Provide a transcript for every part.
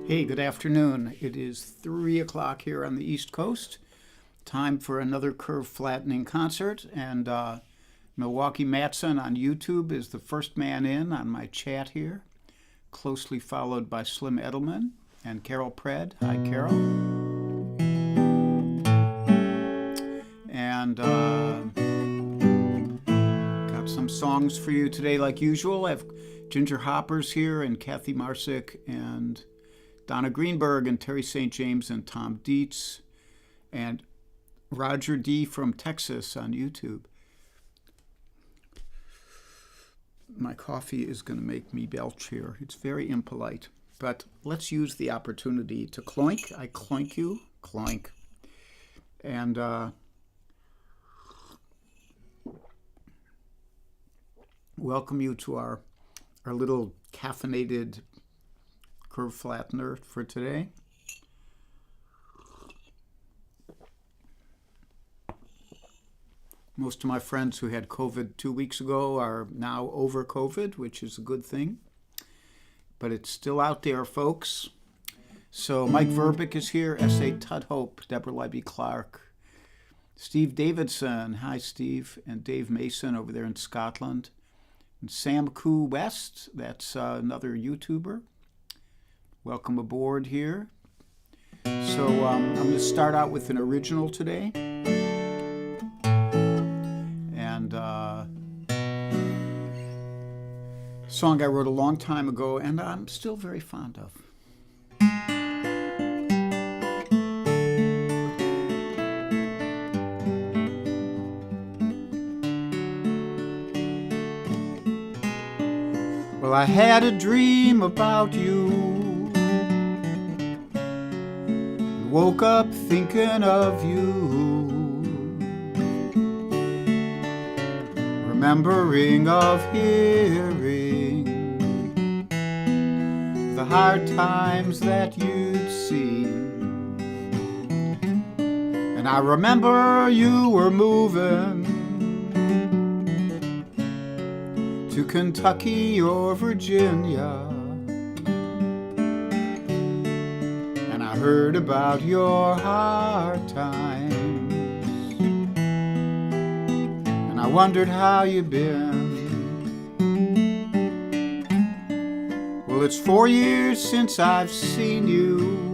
Hey, good afternoon. It is 3 o'clock here on the East Coast. Time for another curve flattening concert. And Milwaukee Matson on YouTube is the first man in on my chat here, closely followed by Slim Edelman and Carol Pred. Hi, Carol. And got some songs for you today like usual. I have Ginger Hoppers here and Kathy Marsick and Donna Greenberg and Terry St. James and Tom Dietz and Roger D. from Texas on YouTube. My coffee is going to make me belch here. It's very impolite, but let's use the opportunity to cloink. I cloink you, cloink. And welcome you to our little caffeinated curve flattener for today. Most of my friends who had COVID 2 weeks ago are now over COVID, which is a good thing. But it's still out there, folks. So Mike Verbic is here, S.A. Tudhope, Deborah Libby Clark, Steve Davidson, hi Steve, and Dave Mason over there in Scotland. And Sam Koo West, that's another YouTuber. Welcome aboard here. So I'm going to start out with an original today. And a song I wrote a long time ago and I'm still very fond of. Well, I had a dream about you. Woke up thinking of you, remembering of hearing the hard times that you'd seen. And I remember you were moving to Kentucky or Virginia. Heard about your hard times, and I wondered how you've been. Well, it's 4 years since I've seen you,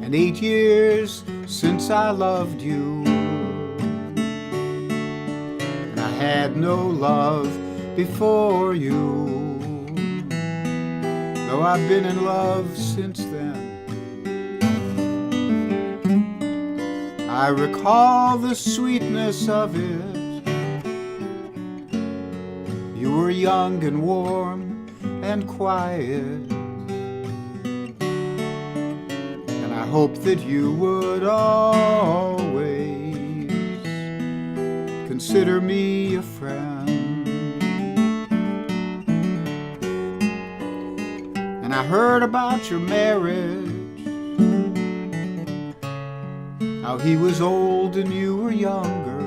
and 8 years since I loved you, and I had no love before you. Though I've been in love since then, I recall the sweetness of it. You were young and warm and quiet, and I hoped that you would always consider me a friend. And I heard about your marriage, how he was old and you were younger,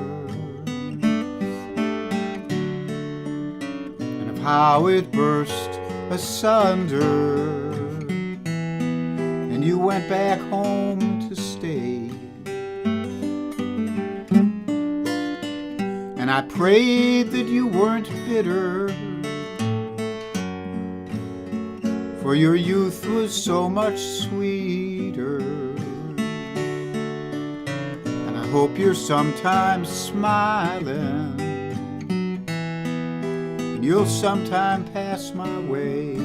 and of how it burst asunder, and you went back home to stay. And I prayed that you weren't bitter, for your youth was so much sweeter. And I hope you're sometimes smiling, and you'll sometime pass my way.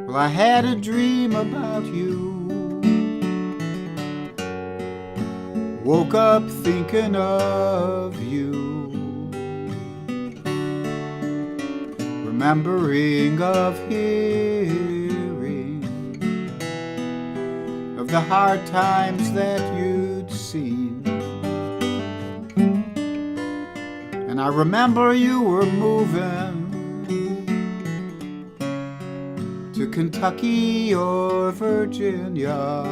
Well, I had a dream about you, woke up thinking of you, remembering of hearing of the hard times that you'd seen. And I remember you were moving to Kentucky or Virginia,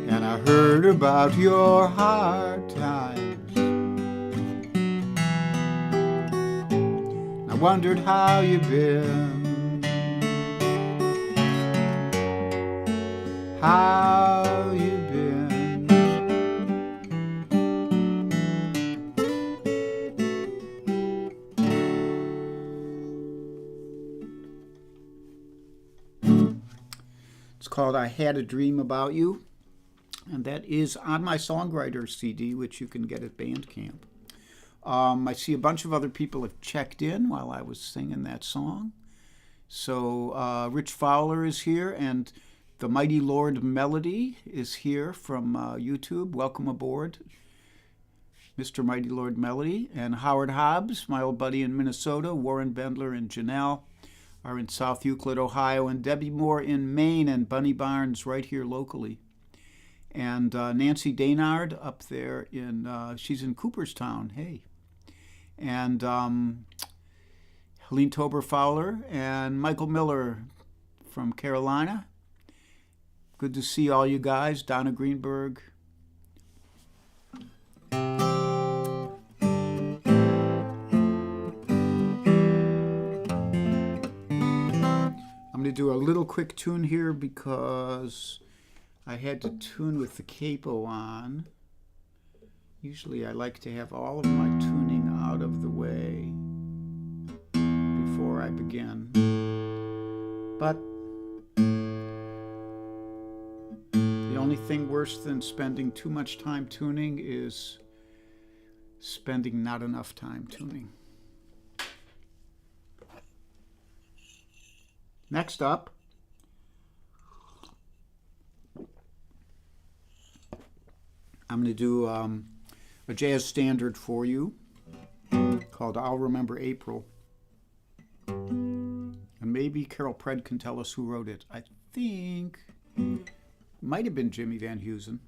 and I heard about your hard times. I wondered how you've been, how you've been. It's called I Had a Dream About You, and that is on my songwriter CD, which you can get at Bandcamp. I see a bunch of other people have checked in while I was singing that song. So Rich Fowler is here, and the Mighty Lord Melody is here from YouTube. Welcome aboard, Mr. Mighty Lord Melody. And Howard Hobbs, my old buddy in Minnesota, Warren Bendler and Janelle are in South Euclid, Ohio, and Debbie Moore in Maine, and Bunny Barnes right here locally. And Nancy Daynard up there she's in Cooperstown, hey. And Helene Tober Fowler and Michael Miller from Carolina. Good to see all you guys. Donna Greenberg. I'm going to do a little quick tune here because I had to tune with the capo on. Usually I like to have all of my tuning out of the way before I begin. But the only thing worse than spending too much time tuning is spending not enough time tuning. Next up, I'm going to do a jazz standard for you called I'll Remember April. And maybe Carol Pred can tell us who wrote it. I think it might have been Jimmy Van Heusen.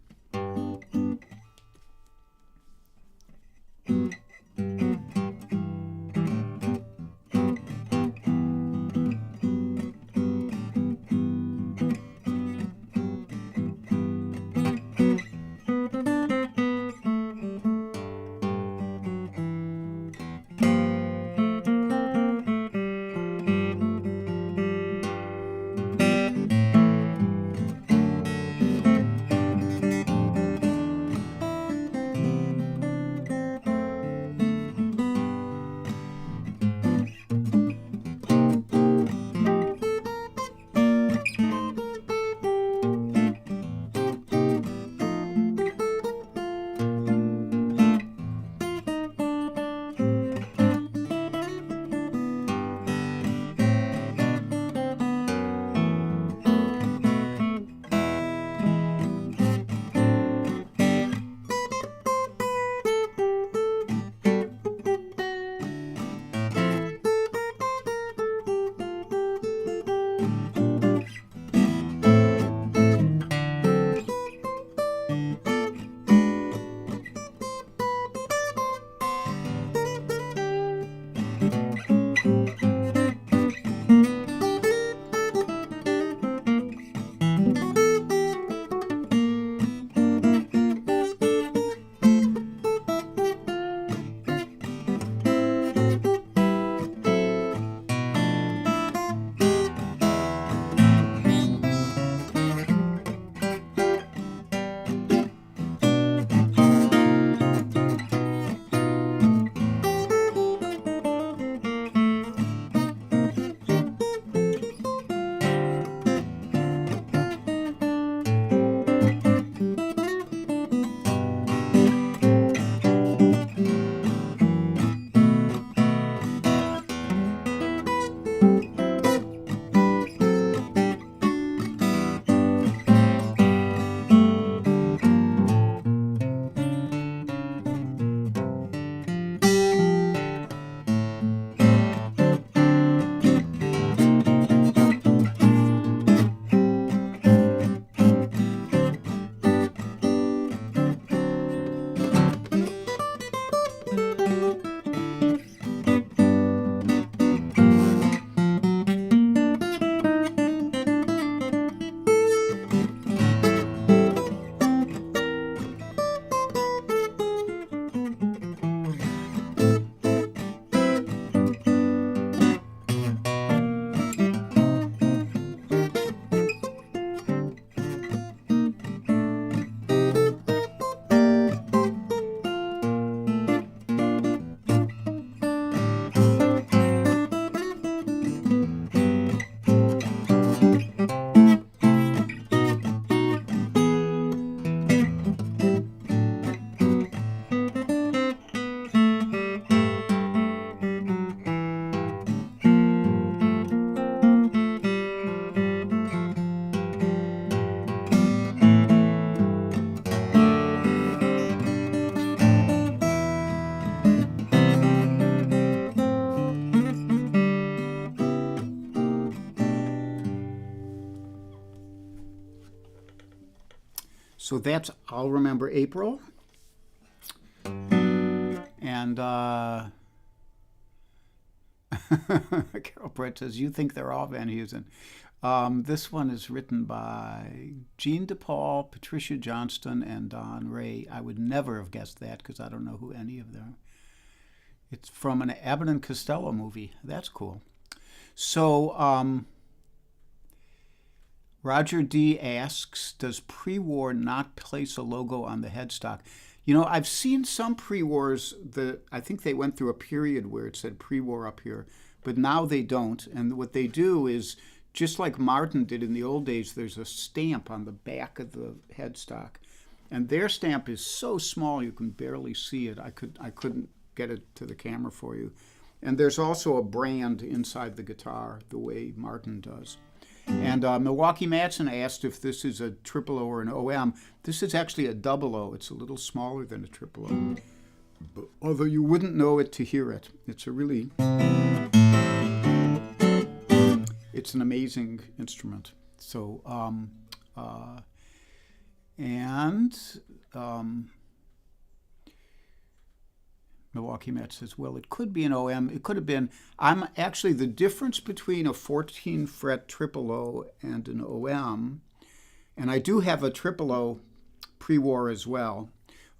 So that's I'll Remember April. And Carol Brett says, you think they're all Van Heusen. This one is written by Jean DePaul, Patricia Johnston, and Don Ray. I would never have guessed that because I don't know who any of them are. It's from an Abbott and Costello movie. That's cool. So Roger D. asks, does pre-war not place a logo on the headstock? You know, I've seen some pre-wars that I think they went through a period where it said pre-war up here, but now they don't. And what they do is, just like Martin did in the old days, there's a stamp on the back of the headstock. And their stamp is so small you can barely see it. I couldn't get it to the camera for you. And there's also a brand inside the guitar, the way Martin does. And Milwaukee Madsen asked if this is a triple O or an OM. This is actually a double O. It's a little smaller than a triple O. But, although you wouldn't know it to hear it. It's a really... It's an amazing instrument. So, Milwaukee Met says, well, it could be an OM. It could have been. I'm actually, the difference between a 14 fret triple O and an OM, and I do have a triple O pre-war as well.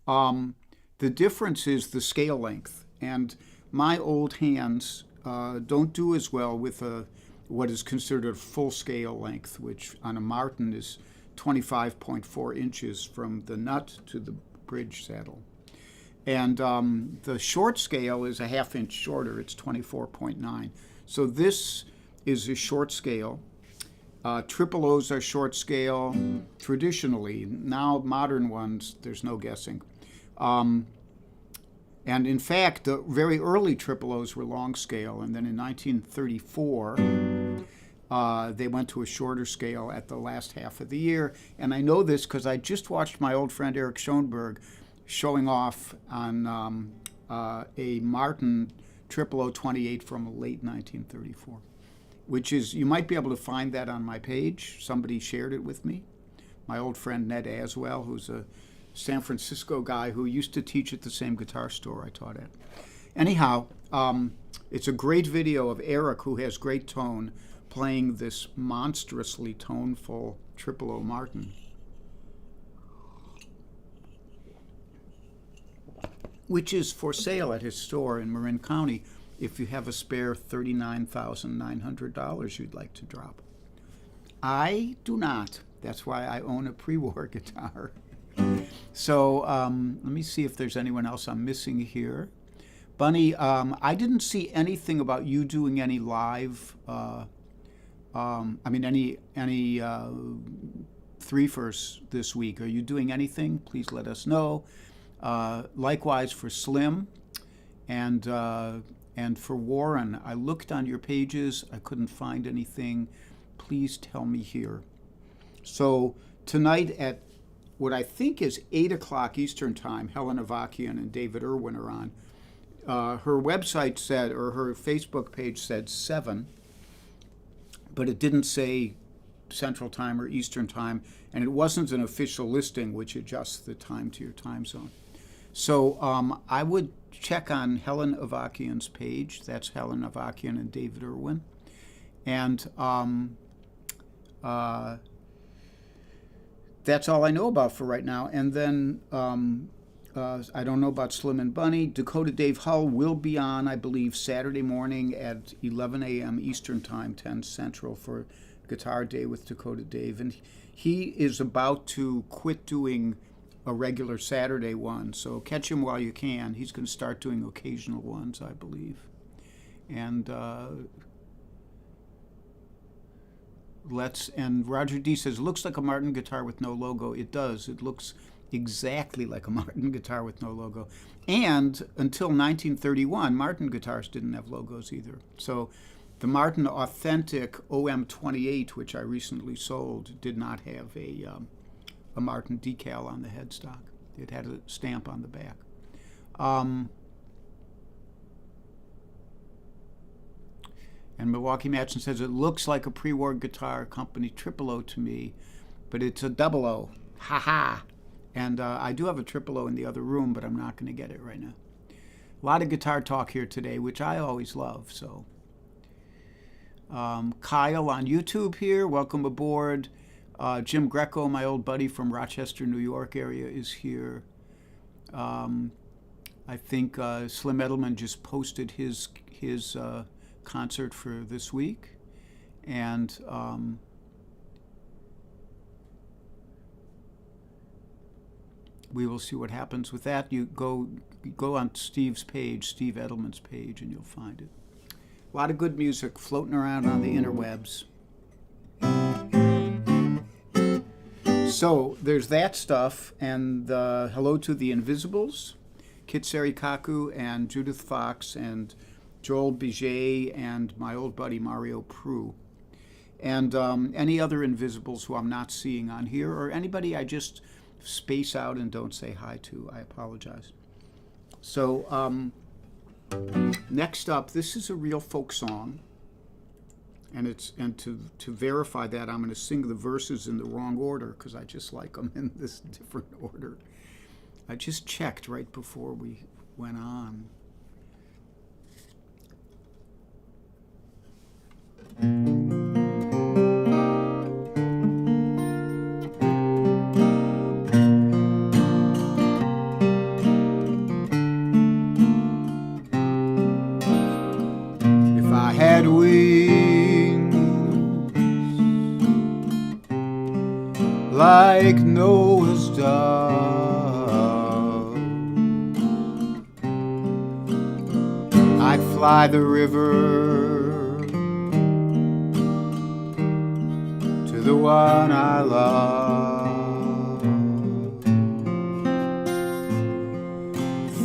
The difference is the scale length. And my old hands don't do as well with what is considered a full scale length, which on a Martin is 25.4 inches from the nut to the bridge saddle. And the short scale is a half inch shorter. It's 24.9. So this is a short scale. Triple O's are short scale traditionally. Now modern ones, there's no guessing. And in fact, the very early triple O's were long scale. And then in 1934, they went to a shorter scale at the last half of the year. And I know this because I just watched my old friend Eric Schoenberg showing off on a Martin 0028 from late 1934, which is, you might be able to find that on my page. Somebody shared it with me. My old friend Ned Aswell, who's a San Francisco guy who used to teach at the same guitar store I taught at. Anyhow, it's a great video of Eric, who has great tone, playing this monstrously toneful triple O Martin, which is for sale at his store in Marin County if you have a spare $39,900 you'd like to drop. I do not. That's why I own a pre-war guitar. So let me see if there's anyone else I'm missing here. Bunny, I didn't see anything about you doing any live, any three-firsts this week. Are you doing anything? Please let us know. Likewise for Slim and for Warren. I looked on your pages. I couldn't find anything. Please tell me here. So tonight at what I think is 8 o'clock Eastern Time, Helen Avakian and David Irwin are on. Her website said, or her Facebook page said 7, but it didn't say Central Time or Eastern Time, and it wasn't an official listing which adjusts the time to your time zone. So I would check on Helen Avakian's page. That's Helen Avakian and David Irwin. And that's all I know about for right now. And then I don't know about Slim and Bunny. Dakota Dave Hull will be on, I believe, Saturday morning at 11 a.m. Eastern Time, 10 Central, for Guitar Day with Dakota Dave. And he is about to quit doing a regular Saturday one, so catch him while you can. He's going to start doing occasional ones, I believe. And Roger D says, looks like a Martin guitar with no logo. It does. It looks exactly like a Martin guitar with no logo. And until 1931, Martin guitars didn't have logos either. So the Martin Authentic OM28, which I recently sold, did not have a Martin decal on the headstock. It had a stamp on the back. And Milwaukee Madsen says, it looks like a pre-war guitar company triple O to me, but it's a double O. Ha ha. And I do have a triple O in the other room, but I'm not going to get it right now. A lot of guitar talk here today, which I always love. So, Kyle on YouTube here, welcome aboard. Jim Greco, my old buddy from Rochester, New York area, is here. I think Slim Edelman just posted his concert for this week, and we will see what happens with that. You go on Steve's page, Steve Edelman's page, and you'll find it. A lot of good music floating around on the interwebs. So there's that stuff, and hello to the Invisibles, Kit Serikaku and Judith Fox and Joel Biget and my old buddy Mario Prue. And any other Invisibles who I'm not seeing on here, or anybody I just space out and don't say hi to, I apologize. So next up, this is a real folk song. And to verify that, I'm going to sing the verses in the wrong order because I just like them in this different order. I just checked right before we went on. If I had wings like Noah's dove, I'd fly the river to the one I love.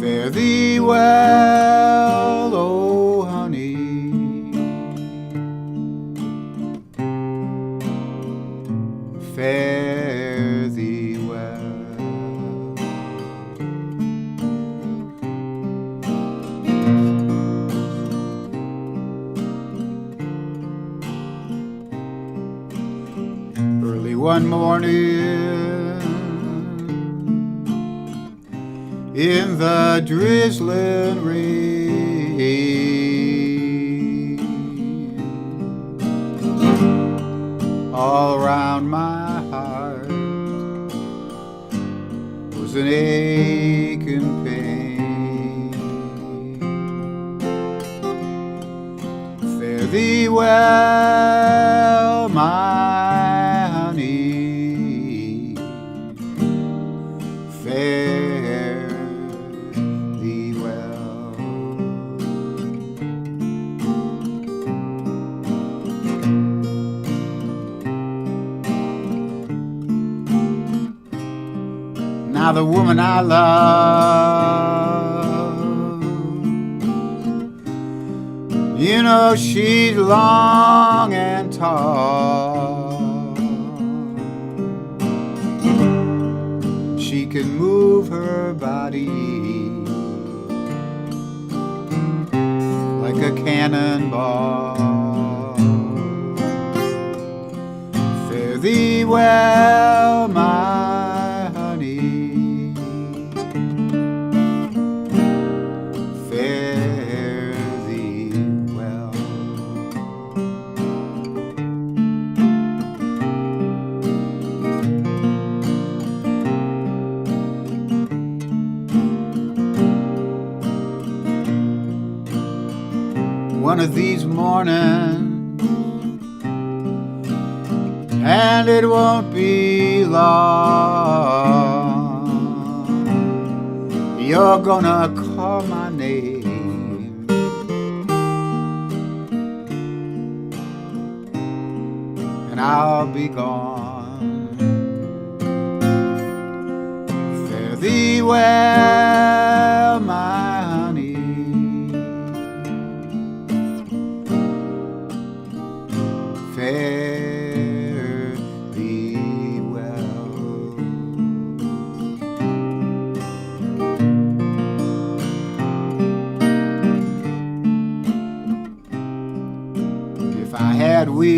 Fare thee well, oh honey, fare thee well. Early one morning in the drizzling rain, all around my heart was an aching pain. Fare thee well, my honey, fare thee well. Now the woman I love, you know she's long and tall. She can move her body like a cannonball. Fare thee well, my honey, fare thee well. One of these mornings, and it won't be long, you're gonna call my name, and I'll be gone. Fare thee well, my honey, fare thee well. If I had wings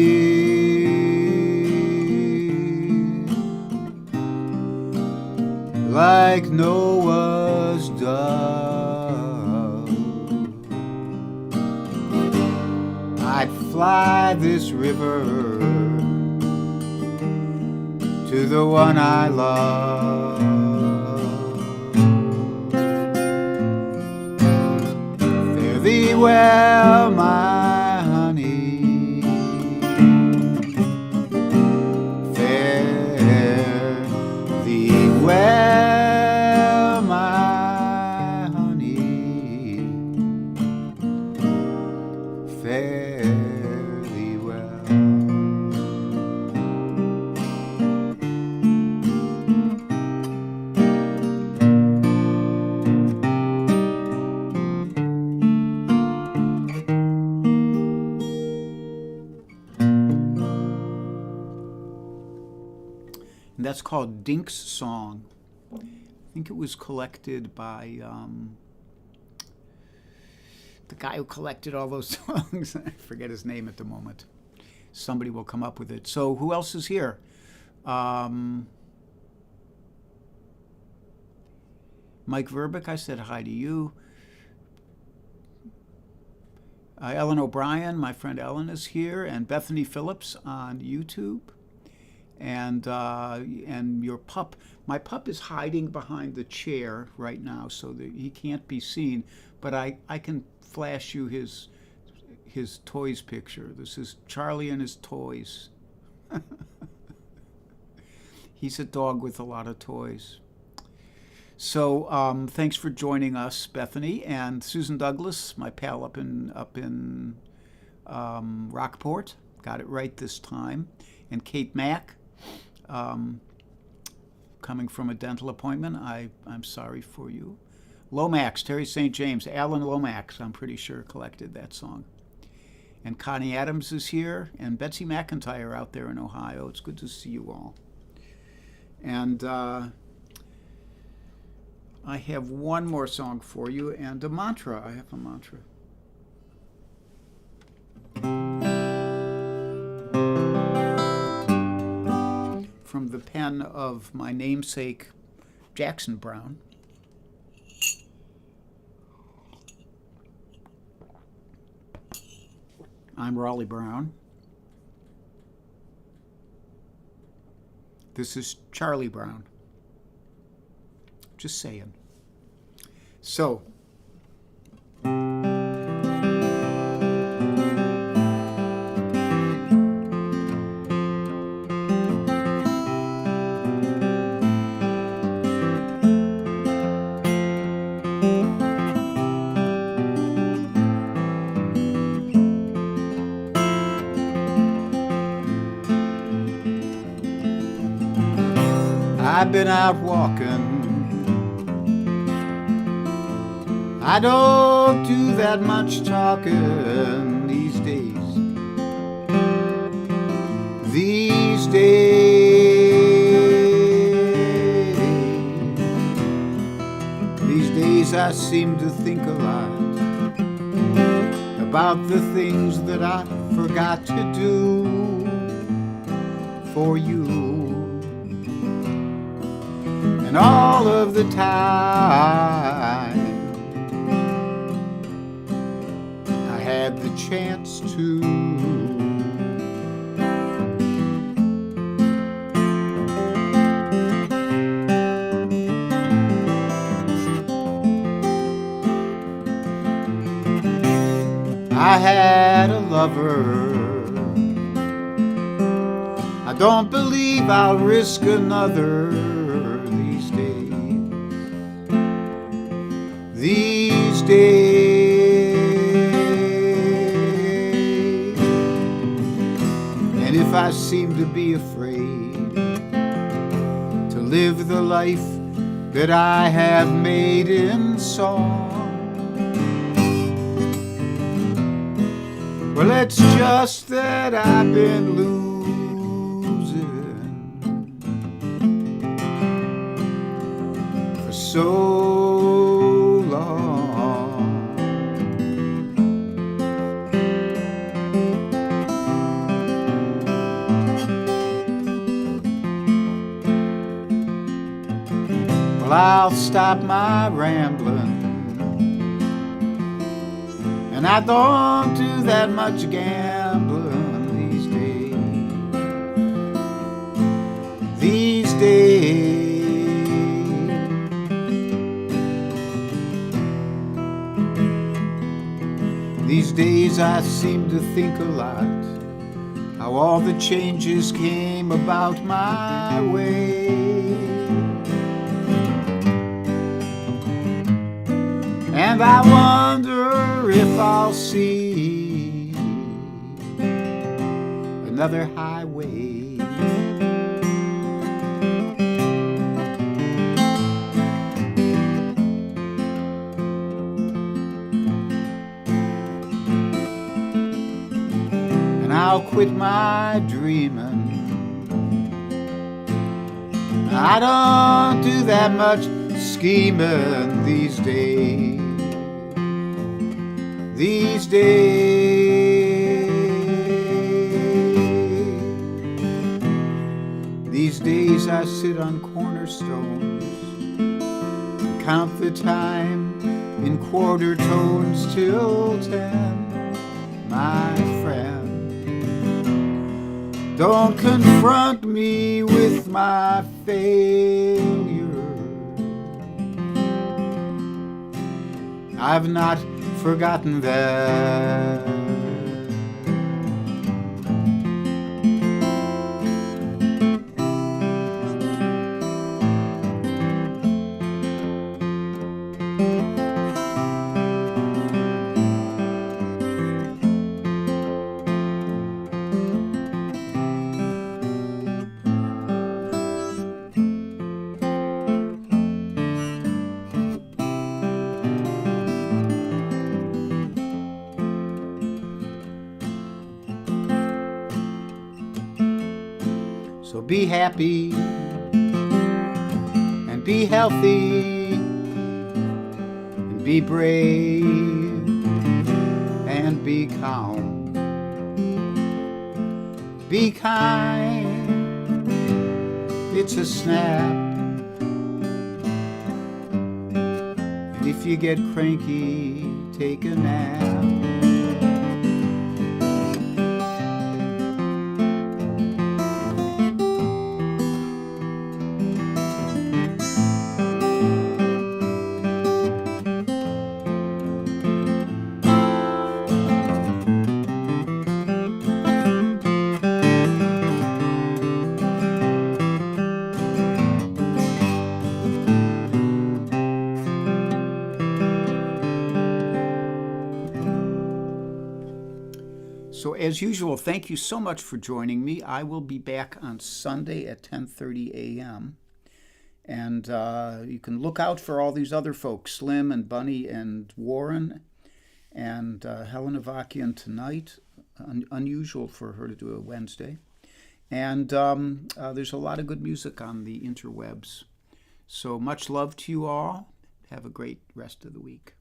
rose dove. I'd fly this river to the one I love. Fare thee well, my honey. Fare thee well, my honey. Fare thee well. And that's called Dink's Song. I think it was collected by the guy who collected all those songs. I forget his name at the moment. Somebody will come up with it. So who else is here? Mike Verbeek, I said hi to you. Ellen O'Brien, my friend Ellen is here, and Bethany Phillips on YouTube. And your pup, my pup is hiding behind the chair right now so that he can't be seen, but I can flash you his toys picture. This is Charlie and his toys. He's a dog with a lot of toys. So thanks for joining us, Bethany, and Susan Douglas, my pal up in Rockport, got it right this time, and Kate Mack. Coming from a dental appointment, I'm sorry for you. Lomax, Terry St. James, Alan Lomax, I'm pretty sure collected that song. And Connie Adams is here, and Betsy McIntyre out there in Ohio. It's good to see you all. And I have one more song for you, and a mantra. I have a mantra. From the pen of my namesake, Jackson Browne. I'm Raleigh Brown. This is Charlie Brown. Just saying. So, I've been out walking. I don't do that much talking these days. These days I seem to think a lot about the things that I forgot to do for you. And all of the time I had the chance to. I had a lover. I don't believe I'll risk another. These days, and if I seem to be afraid to live the life that I have made in song, well, it's just that I've been losing for so I'll stop my rambling, and I don't do that much gambling these days. These days. These days I seem to think a lot how all the changes came about my way. And I wonder if I'll see another highway. And I'll quit my dreaming. I don't do that much scheming these days. These days. These days I sit on cornerstones and count the time in quarter tones till 10. My friend, don't confront me with my failure. I've not forgotten that. So be happy and be healthy and be brave and be calm. Be kind, it's a snap. And if you get cranky, take a nap. So as usual, thank you so much for joining me. I will be back on Sunday at 10:30 a.m. And you can look out for all these other folks, Slim and Bunny and Warren and Helen Avakian tonight. Unusual for her to do a Wednesday. And there's a lot of good music on the interwebs. So much love to you all. Have a great rest of the week.